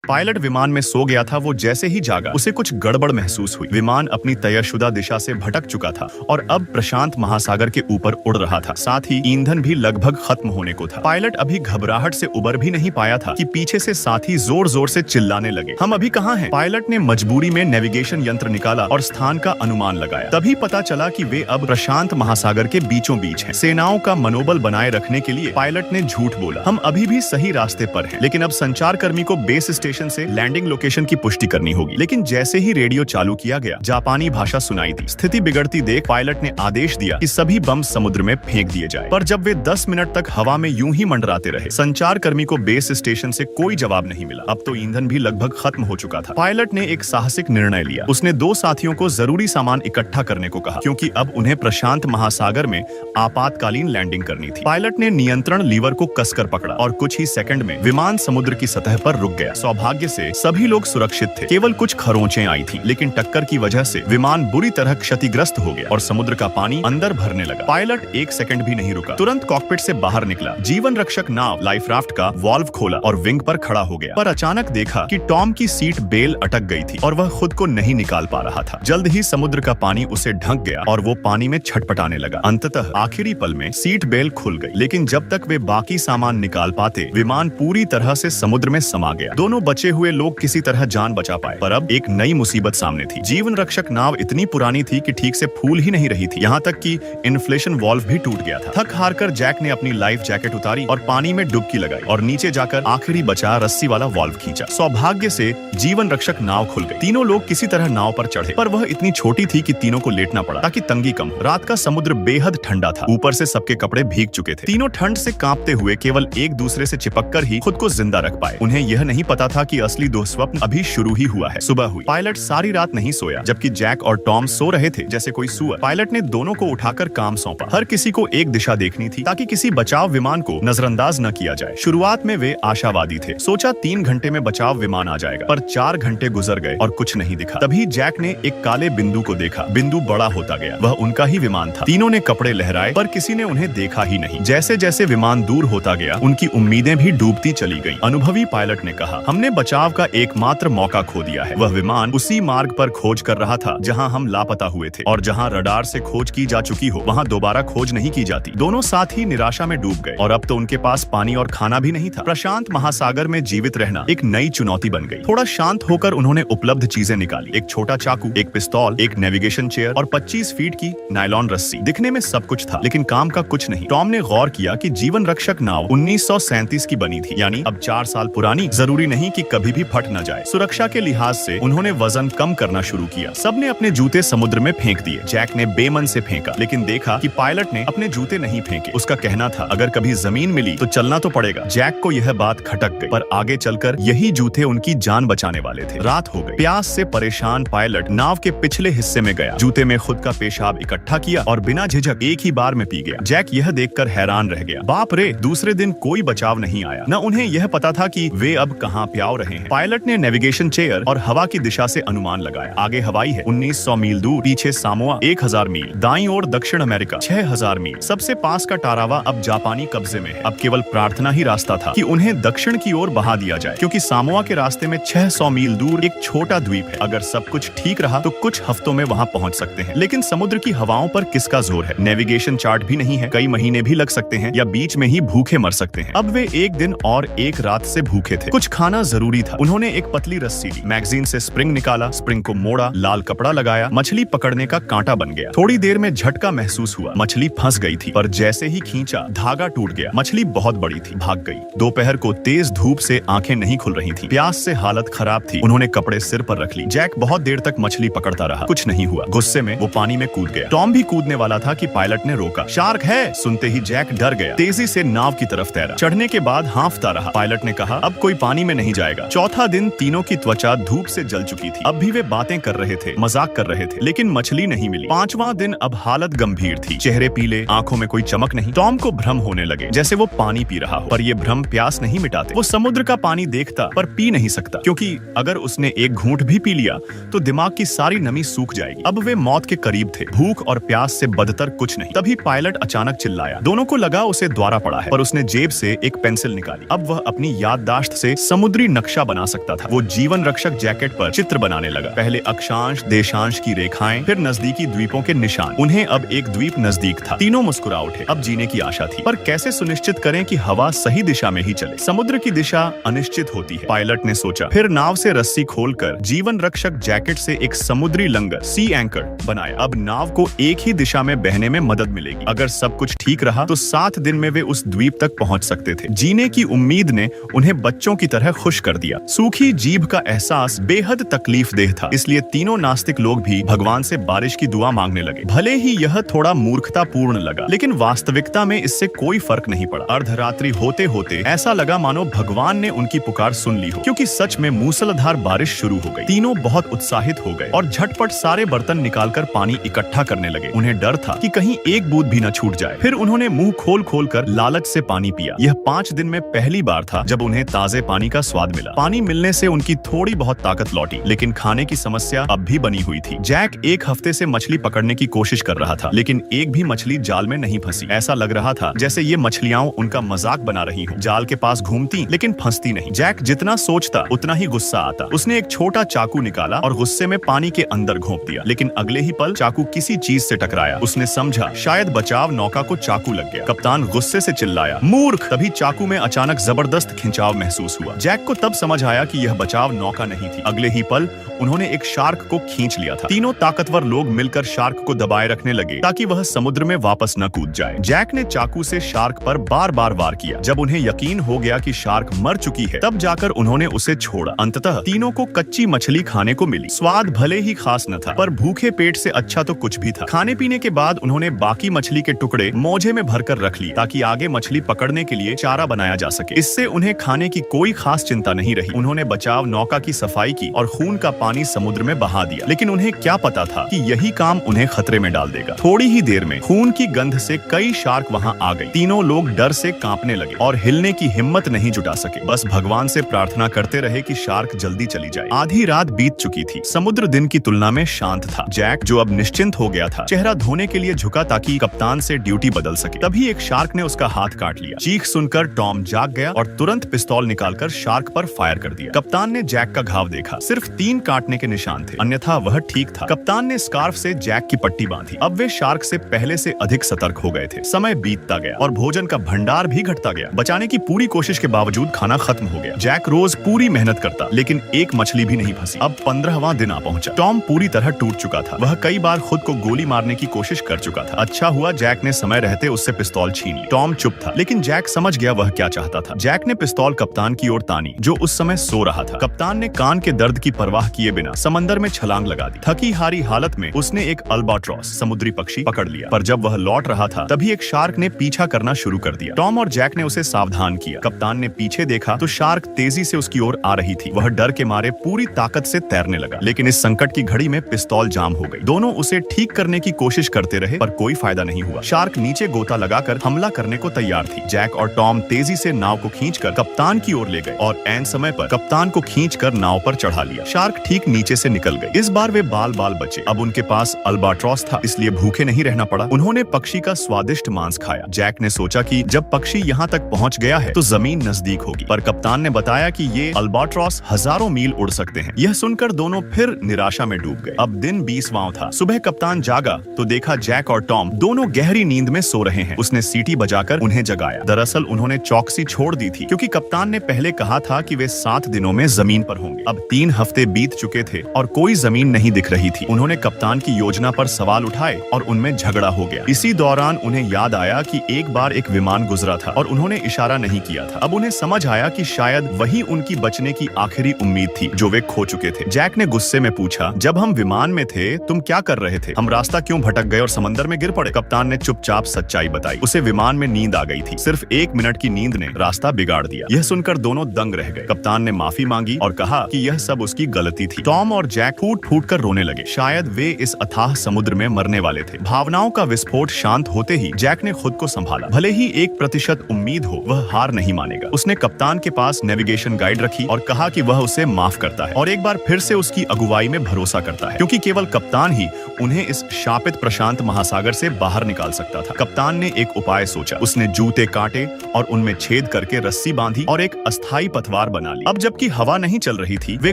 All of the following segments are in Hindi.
पायलट विमान में सो गया था। वो जैसे ही जागा उसे कुछ गड़बड़ महसूस हुई। विमान अपनी तयशुदा दिशा से भटक चुका था और अब प्रशांत महासागर के ऊपर उड़ रहा था। साथ ही ईंधन भी लगभग खत्म होने को था। पायलट अभी घबराहट से उबर भी नहीं पाया था कि पीछे से साथी जोर जोर से चिल्लाने लगे, हम अभी कहाँ हैं? पायलट ने मजबूरी में नेविगेशन यंत्र निकाला और स्थान का अनुमान लगाया। तभी पता चला कि वे अब प्रशांत महासागर के बीचों बीच हैं। सेनाओं का मनोबल बनाए रखने के लिए पायलट ने झूठ बोला, हम अभी भी सही रास्ते पर हैं। लेकिन अब संचार कर्मी को बेस स्टेशन से लैंडिंग लोकेशन की पुष्टि करनी होगी। लेकिन जैसे ही रेडियो चालू किया गया, जापानी भाषा सुनाई दी। स्थिति बिगड़ती देख पायलट ने आदेश दिया कि सभी बम समुद्र में फेंक दिए जाए। पर जब वे 10 मिनट तक हवा में यूं ही मंडराते रहे, संचार कर्मी को बेस स्टेशन से कोई जवाब नहीं मिला। अब तो ईंधन भी लगभग खत्म हो चुका था। पायलट ने एक साहसिक निर्णय लिया। उसने 2 साथियों को जरूरी सामान इकट्ठा करने को कहा, क्योंकि अब उन्हें प्रशांत महासागर में आपातकालीन लैंडिंग करनी थी। पायलट ने नियंत्रण लीवर को कसकर पकड़ा और कुछ ही सेकंड में विमान समुद्र की सतह पर रुक गया। सौभाग्य से सभी लोग सुरक्षित थे। केवल कुछ खरोंचें आई थी, लेकिन टक्कर की वजह से विमान बुरी तरह क्षतिग्रस्त हो गया और समुद्र का पानी अंदर भरने लगा। पायलट 1 सेकंड भी नहीं रुका, तुरंत कॉकपिट से बाहर निकला। जीवन रक्षक नाव लाइफ राफ्ट का वाल्व खोला और विंग पर खड़ा हो गया। पर अचानक देखा कि टॉम की सीट बेल अटक गई थी और वह खुद को नहीं निकाल पा रहा था। जल्द ही समुद्र का पानी उसे ढक गया और वो पानी में छटपटाने लगा। अंततः आखिरी पल में सीट बेल खुल गई, लेकिन जब तक वे बाकी सामान निकाल पाते, विमान पूरी तरह से समुद्र में समा गया। दोनों बचे हुए लोग किसी तरह जान बचा पाए, पर अब एक नई मुसीबत सामने थी। जीवन रक्षक नाव इतनी पुरानी थी कि ठीक से फूल ही नहीं रही थी। यहाँ तक कि इन्फ्लेशन वाल्व भी टूट गया था। थक हारकर जैक ने अपनी लाइफ जैकेट उतारी और पानी में डुबकी लगाई और नीचे जाकर आखिरी बचा रस्सी वाला वाल्व खींचा। सौभाग्य से जीवन रक्षक नाव खुल गई। तीनों लोग किसी तरह नाव पर चढ़े, पर वह इतनी छोटी थी कि तीनों को लेटना पड़ा ताकि तंगी कम हो। रात का समुद्र बेहद ठंडा था। ऊपर से सबके कपड़े भीग चुके थे। तीनों ठंड से कांपते हुए केवल एक दूसरे से चिपककर ही खुद को जिंदा रख पाए। उन्हें यह नहीं पता था कि असली दुःस्वप्न अभी शुरू ही हुआ है। सुबह हुई। पायलट सारी रात नहीं सोया, जबकि जैक और टॉम सो रहे थे जैसे कोई सुअर। पायलट ने दोनों को उठाकर काम सौंपा। हर किसी को एक दिशा देखनी थी ताकि किसी बचाव विमान को नजरअंदाज न किया जाए। शुरुआत में वे आशावादी थे। सोचा 3 घंटे में बचाव विमान आ जाएगा, पर 4 घंटे गुजर गए और कुछ नहीं दिखा। तभी जैक ने एक काले बिंदु को देखा। बिंदु बड़ा होता गया। वह उनका ही विमान था। तीनों ने कपड़े लहराए, पर किसी ने उन्हें देखा ही नहीं। जैसे जैसे विमान दूर होता गया, उनकी उम्मीदें भी डूबती चली गईं। अनुभवी पायलट ने कहा, हमने बचाव का एकमात्र मौका खो दिया है। वह विमान उसी मार्ग पर खोज कर रहा था जहां हम लापता हुए थे, और जहां रडार से खोज की जा चुकी हो, वहां दोबारा खोज नहीं की जाती। दोनों साथी निराशा में डूब गए और अब तो उनके पास पानी और खाना भी नहीं था। प्रशांत महासागर में जीवित रहना एक नई चुनौती बन गई। थोड़ा शांत होकर उन्होंने उपलब्ध चीजें निकाली। एक छोटा चाकू, एक पिस्तौल, एक नेविगेशन चेयर और 25 फीट की नायलॉन रस्सी। दिखने में सब कुछ था, लेकिन काम का कुछ नहीं। टॉम ने गौर किया कि जीवन रक्षक नाव 1937 की बनी थी, यानी अब 4 साल पुरानी। जरूरी नहीं कि कभी भी फट न जाए। सुरक्षा के लिहाज से उन्होंने वजन कम करना शुरू किया। सबने अपने जूते समुद्र में फेंक दिए। जैक ने बेमन से फेंका, लेकिन देखा कि पायलट ने अपने जूते नहीं फेंके। उसका कहना था, अगर कभी जमीन मिली तो चलना तो पड़ेगा। जैक को यह बात खटक गई, पर आगे चलकर यही जूते उनकी जान बचाने वाले थे। रात हो गई। प्यास से परेशान पायलट नाव के पिछले हिस्से में गया। जूते में खुद का पेशाब इकट्ठा किया और बिना झिझक एक ही बार में पी गया। जैक यह देखकर हैरान रह गया। बाप रे, दूसरे दिन कोई बचाव नहीं आया। न उन्हें यह पता था कि वे अब कहां प्याव रहे हैं। पायलट ने नेविगेशन चेयर और हवा की दिशा से अनुमान लगाया। आगे हवाई है 1900 मील दूर, पीछे सामोआ 1000 मील, दाईं ओर दक्षिण अमेरिका 6000 मील, सबसे पास का टारावा अब जापानी कब्जे में है। अब केवल प्रार्थना ही रास्ता था कि उन्हें दक्षिण की ओर बहा दिया जाए, क्योंकि सामोआ के रास्ते में 600 मील दूर एक छोटा द्वीप है। अगर सब कुछ ठीक रहा तो कुछ हफ्तों में वहां पहुंच सकते हैं। लेकिन समुद्र की हवाओं पर किसका जोर है? नेविगेशन चार्ट भी नहीं है। कई महीने भी लग सकते हैं या बीच में ही भूखे मर सकते हैं। अब वे एक दिन और एक रात से भूखे थे। कुछ खाना जरूरी था। उन्होंने एक पतली रस्सी ली, मैगजीन से स्प्रिंग निकाला, स्प्रिंग को मोड़ा, लाल कपड़ा लगाया। मछली पकड़ने का कांटा बन गया। थोड़ी देर में झटका महसूस हुआ। मछली फंस गई थी, पर जैसे ही खींचा, धागा टूट गया। मछली बहुत बड़ी थी, भाग गई। दोपहर को तेज धूप से आंखें नहीं खुल रही थी। प्यास से हालत खराब थी। उन्होंने कपड़े सिर पर रख ली। जैक बहुत देर तक मछली पकड़ता रहा। कुछ नहीं हुआ। गुस्से में वो पानी में कूद गया। टॉम भी कूदने वाला था कि पायलट ने रोका। शार्क है! सुनते ही जैक डर गया। तेजी से नाव की तरफ तैरा। चढ़ने के बाद हांफता रहा। पायलट ने कहा, अब कोई पानी में नहीं जाएगा। चौथा दिन तीनों की त्वचा धूप से जल चुकी थी। अब भी वे बातें कर रहे थे, मजाक कर रहे थे, लेकिन मछली नहीं मिली। 5वां दिन अब हालत गंभीर थी। चेहरे पीले, आंखों में कोई चमक नहीं। टॉम को भ्रम होने लगे, जैसे वो पानी पी रहा हो, पर ये भ्रम प्यास नहीं मिटाते। वो समुद्र का पानी देखता पर पी नहीं सकता, क्योंकि अगर उसने एक घूंट भी पी लिया तो दिमाग की सारी नमी सूख जाएगी। अब वे मौत के करीब थे। भूख और प्यास से बदतर कुछ नहीं। तभी पायलट अचानक चिल्लाया। दोनों को लगा उसे द्वारा पड़ा है, पर उसने जेब से एक पेंसिल निकाली। अब वह अपनी याददाश्त से समुद्री नक्शा बना सकता था। वो जीवन रक्षक जैकेट पर चित्र बनाने लगा। पहले अक्षांश देशांश की रेखाएं, फिर नजदीकी द्वीपों के निशान। उन्हें अब एक द्वीप नजदीक था। तीनों मुस्कुरा उठे। अब जीने की आशा थी, पर कैसे सुनिश्चित करें कि हवा सही दिशा में ही चले? समुद्र की दिशा अनिश्चित होती है, पायलट ने सोचा। फिर नाव से रस्सी खोलकर जीवन रक्षक जैकेट से एक समुद्री लंगर सी एंकर बनाया। अब नाव को एक ही दिशा में बहने में मदद मिलेगी। अगर सब कुछ ठीक रहा तो 7 दिन में वे उस द्वीप तक पहुंच सकते थे। जीने की उम्मीद ने उन्हें बच्चों की तरह खुश कर दिया। सूखी जीभ का एहसास बेहद तकलीफदेह था, इसलिए तीनों नास्तिक लोग भी भगवान से बारिश की दुआ मांगने लगे। भले ही यह थोड़ा मूर्खतापूर्ण लगा, लेकिन वास्तविकता में इससे कोई फर्क नहीं पड़ा। अर्धरात्रि होते होते ऐसा लगा मानो भगवान ने उनकी पुकार सुन ली हो, क्योंकि सच में मूसलाधार बारिश शुरू हो गई। तीनों बहुत उत्साहित हो गए और झटपट सारे बर्तन निकालकर पानी इकट्ठा करने लगे। उन्हें डर था कि कहीं एक बूंद भी न छूट जाए। फिर उन्होंने मुंह खोल खोल कर लालच से पानी पिया। यह 5 दिन में पहली बार था जब उन्हें ताजे पानी का स्वाद मिला। पानी मिलने से उनकी थोड़ी बहुत ताकत लौटी, लेकिन खाने की समस्या अब भी बनी हुई थी। जैक 1 हफ्ते से मछली पकड़ने की कोशिश कर रहा था, लेकिन एक भी मछली जाल में नहीं फंसी। ऐसा लग रहा था जैसे ये मछलियां उनका मजाक बना रही हों। जाल के पास घूमती लेकिन फंसती नहीं। जैक जितना सोचता उतना ही गुस्सा आता। उसने एक छोटा चाकू निकाला और गुस्से में पानी के अंदर घोंप दिया, लेकिन अगले ही पल चाकू किसी चीज से टकराया। उसने समझा शायद बचाव नौका को चाकू लग गया। कप्तान गुस्से से चिल्लाया, मूर्ख! तभी चाकू में अचानक जबरदस्त खिंचाव महसूस हुआ। जैक को तब समझ आया कि यह बचाव नौका नहीं थी। अगले ही पल उन्होंने एक शार्क को खींच लिया था। तीनों ताकतवर लोग मिलकर शार्क को दबाए रखने लगे ताकि वह समुद्र में वापस न कूद जाए। जैक ने चाकू से शार्क पर बार बार वार किया। जब उन्हें यकीन हो गया कि शार्क मर चुकी है, तब जाकर उन्होंने उसे छोड़ा। अंततः तीनों को कच्ची मछली खाने को मिली। स्वाद भले ही खास न था, पर भूखे पेट से अच्छा तो कुछ भी था। खाने पीने के बाद उन्होंने बाकी मछली के टुकड़े मोजे में भरकर रख लिए ताकि आगे मछली पकड़ने के लिए चारा बनाया जा सके। इससे उन्हें खाने की कोई खास चिंता नहीं रही। उन्होंने बचाव नौका की सफाई की और खून का पानी समुद्र में बहा दिया, लेकिन उन्हें क्या पता था कि यही काम उन्हें खतरे में डाल देगा। थोड़ी ही देर में खून की गंध से कई शार्क वहां आ गई। तीनों लोग डर से कांपने लगे और हिलने की हिम्मत नहीं जुटा सके। बस भगवान से प्रार्थना करते रहे कि शार्क जल्दी चली जाए। आधी रात बीत चुकी थी। समुद्र दिन की तुलना में शांत था। जैक, जो अब निश्चिंत हो गया था, चेहरा धोने के लिए झुका ताकि कप्तान से ड्यूटी बदल सके। तभी एक शार्क ने उसका हाथ काट लिया। चीख सुनकर टॉम जाग गया और तुरंत पिस्तौल निकालकर शार्क पर फायर कर दिया। कप्तान ने जैक का घाव देखा। सिर्फ 3 काटने के निशान थे, अन्यथा वह ठीक था। कप्तान ने स्कार्फ से जैक की पट्टी बांधी। अब वे शार्क से पहले से अधिक सतर्क हो गए थे। समय बीतता गया और भोजन का भंडार भी घटता गया। बचाने की पूरी कोशिश के बावजूद खाना खत्म हो गया। जैक रोज पूरी मेहनत करता, लेकिन एक मछली भी नहीं फंसी। अब 15वां दिन आ पहुंचा। टॉम पूरी तरह टूट चुका था। वह कई बार खुद को गोली मारने की कोशिश कर चुका था। अच्छा हुआ जैक ने समय रहते उससे पिस्तौल छीन ली। टॉम चुप था, लेकिन जैक समझ गया वह क्या चाहता था। जैक ने पिस्तौल कप्तान की ओर तानी, जो उस समय सो रहा था। कप्तान ने कान के दर्द की परवाह किए बिना समंदर में छलांग लगा दी। थकी हारी हालत में उसने एक अल्बाट्रॉस समुद्री पक्षी पकड़ लिया, पर जब वह लौट रहा था तभी एक शार्क ने पीछा करना शुरू कर दिया। टॉम और जैक ने उसे सावधान किया। कप्तान ने पीछे देखा तो शार्क तेजी से उसकी ओर आ रही थी। वह डर के मारे पूरी ताकत से तैरने लगा, लेकिन इस संकट की घड़ी में पिस्तौल जाम हो गई। दोनों उसे ठीक करने की कोशिश करते रहे, पर कोई फायदा नहीं हुआ। शार्क नीचे गोता लगाकर हमला करने को तैयार थी। जैक और टॉम तेजी से नाव को खींचकर कप्तान की ओर ले गए और ऐन समय पर कप्तान को खींचकर नाव पर चढ़ा लिया। शार्क ठीक नीचे से निकल गई। इस बार वे बाल बाल बचे। अब उनके पास अल्बाट्रॉस था, इसलिए भूखे नहीं रहना पड़ा। उन्होंने पक्षी का स्वादिष्ट मांस खाया। जैक ने सोचा कि जब पक्षी यहाँ तक पहुँच गया है तो जमीन नजदीक होगी, पर कप्तान ने बताया कि ये अल्बाट्रॉस हजारों मील उड़ सकते हैं। यह सुनकर दोनों फिर निराशा में डूब गए। अब दिन 20वां था। सुबह कप्तान जागा तो देखा जैक और टॉम दोनों गहरी नींद में सो रहे हैं। उसने सीटी बजाकर उन्हें जगाया। दरअसल उन्होंने चौकसी छोड़ दी थी, क्योंकि कप्तान ने पहले कहा था कि वे 7 दिनों में जमीन पर होंगे। अब 3 हफ्ते बीत चुके थे और कोई जमीन नहीं दिख रही थी। उन्होंने कप्तान की योजना पर सवाल उठाए और उनमें झगड़ा हो गया। इसी दौरान उन्हें याद आया कि एक बार एक विमान गुजरा था और उन्होंने इशारा नहीं किया था। अब उन्हें समझ आया कि शायद वही उनकी बचने की आखिरी उम्मीद थी जो वे खो चुके थे। जैक ने गुस्से में पूछा, जब हम विमान में थे तुम क्या कर रहे थे? हम रास्ता क्यों भटक गए और समंदर में गिर पड़े? कप्तान ने चुपचाप सच्चाई बताई। उसे विमान में नींद आ गई थी। सिर्फ 1 मिनट की नींद ने रास्ता बिगाड़ दिया। यह सुनकर दोनों दंग रह गए। कप्तान ने माफी मांगी और कहा कि यह सब उसकी गलती थी। टॉम और जैक फूट फूट कर रोने लगे। शायद वे इस अथाह समुद्र में मरने वाले थे। भावनाओं का विस्फोट शांत होते ही जैक ने खुद को संभाला। भले ही 1% उम्मीद हो, वह हार नहीं मानेगा। उसने कप्तान के पास नेविगेशन गाइड रखी और कहा कि वह उसे माफ करता है और एक बार फिर से उसकी अगुवाई में भरोसा करता है, क्योंकि केवल कप्तान ही उन्हें इस शापित प्रशांत महासागर से बाहर निकाल सकता था। कप्तान ने एक उपाय सोचा। उसने जूते काटे और उनमें छेद करके रस्सी बांधी और एक अस्थायी पतवार पार बना ली। अब जबकि हवा नहीं चल रही थी, वे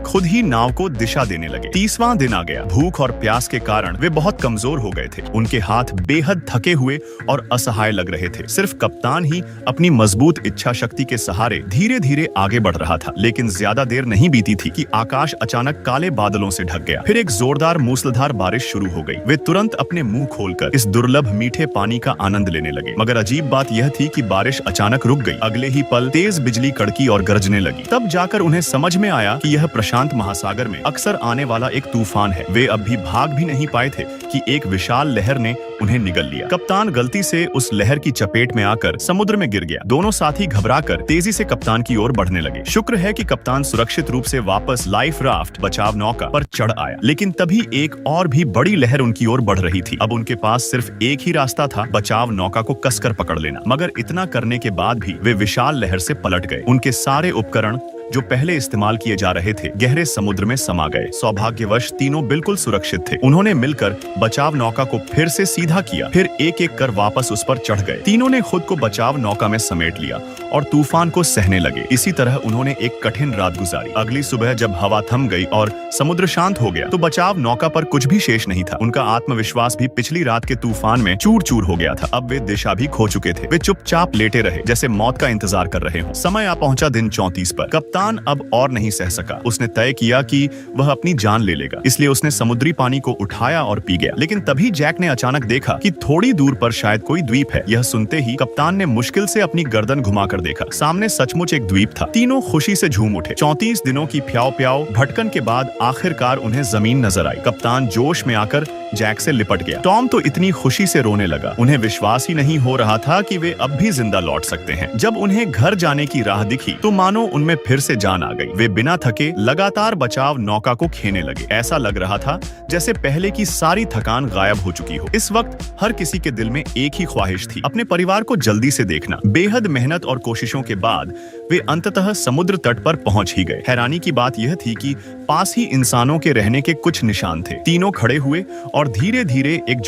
खुद ही नाव को दिशा देने लगे। 30वां दिन आ गया। भूख और प्यास के कारण वे बहुत कमजोर हो गए थे। उनके हाथ बेहद थके हुए और असहाय लग रहे थे। सिर्फ कप्तान ही अपनी मजबूत इच्छा शक्ति के सहारे धीरे धीरे आगे बढ़ रहा था। लेकिन ज्यादा देर नहीं बीती थी कि आकाश अचानक काले बादलों से ढक गया। फिर एक जोरदार मूसलाधार बारिश शुरू हो गई। वे तुरंत अपने मुंह खोलकर इस दुर्लभ मीठे पानी का आनंद लेने लगे। मगर अजीब बात यह थी कि बारिश अचानक रुक गई। अगले ही पल तेज बिजली कड़की और गरजने लगी। तब जाकर उन्हें समझ में आया कि यह प्रशांत महासागर में अक्सर आने वाला एक तूफान है। वे अब भी भाग भी नहीं पाए थे कि एक विशाल लहर ने उन्हें निगल लिया। कप्तान गलती से उस लहर की चपेट में आकर समुद्र में गिर गया। दोनों साथी घबराकर तेजी से कप्तान की ओर बढ़ने लगे। शुक्र है कि कप्तान सुरक्षित रूप से वापस लाइफ राफ्ट बचाव नौका पर चढ़ आया। लेकिन तभी एक और भी बड़ी लहर उनकी ओर बढ़ रही थी। अब उनके पास सिर्फ एक ही रास्ता था, बचाव नौका को कसकर पकड़ लेना। मगर इतना करने के बाद भी वे विशाल लहर से पलट गए। उनके सारे उपकरण जो पहले इस्तेमाल किए जा रहे थे गहरे समुद्र में समा गए। सौभाग्यवश तीनों बिल्कुल सुरक्षित थे। उन्होंने मिलकर बचाव नौका को फिर से सीधा किया। फिर एक एक कर वापस उस पर चढ़ गए। तीनों ने खुद को बचाव नौका में समेट लिया और तूफान को सहने लगे। इसी तरह उन्होंने एक कठिन रात गुजारी। अगली सुबह जब हवा थम गई और समुद्र शांत हो गया तो बचाव नौका पर कुछ भी शेष नहीं था। उनका आत्मविश्वास भी पिछली रात के तूफान में चूर चूर हो गया था। अब वे दिशा भी खो चुके थे। वे चुपचाप लेटे रहे जैसे मौत का इंतजार कर रहे हो। समय आ पहुंचा दिन 34 पर। कप्तान अब और नहीं सह सका। उसने तय किया कि वह अपनी जान ले लेगा। इसलिए उसने समुद्री पानी को उठाया और पी गया। लेकिन तभी जैक ने अचानक देखा कि थोड़ी दूर पर शायद कोई द्वीप है। यह सुनते ही कप्तान ने मुश्किल से अपनी गर्दन घुमाकर देखा। सामने सचमुच एक द्वीप था। तीनों खुशी से झूम उठे। 34 दिनों की प्याव प्याव भटकन के बाद आखिरकार उन्हें जमीन नजर आई। कप्तान जोश में आकर जैक से लिपट गया। टॉम तो इतनी खुशी से रोने लगा। उन्हें विश्वास ही नहीं हो रहा था कि वे अब भी जिंदा लौट सकते हैं। जब उन्हें घर जाने की राह दिखी तो मानो उनमें फिर से जान आ गई। वे बिना थके लगातार बचाव नौका को खेने लगे। ऐसा लग रहा था जैसे पहले की सारी थकान गायब हो चुकी हो। इस वक्त हर किसी के दिल में एक ही ख्वाहिश थी, अपने परिवार को जल्दी से देखना। बेहद मेहनत और कोशिशों के बाद वे अंततः समुद्र तट पर पहुंच ही गए। हैरानी की बात यह थी कि पास ही इंसानों के रहने के कुछ निशान थे। तीनों खड़े हुए और धीरे धीरे एक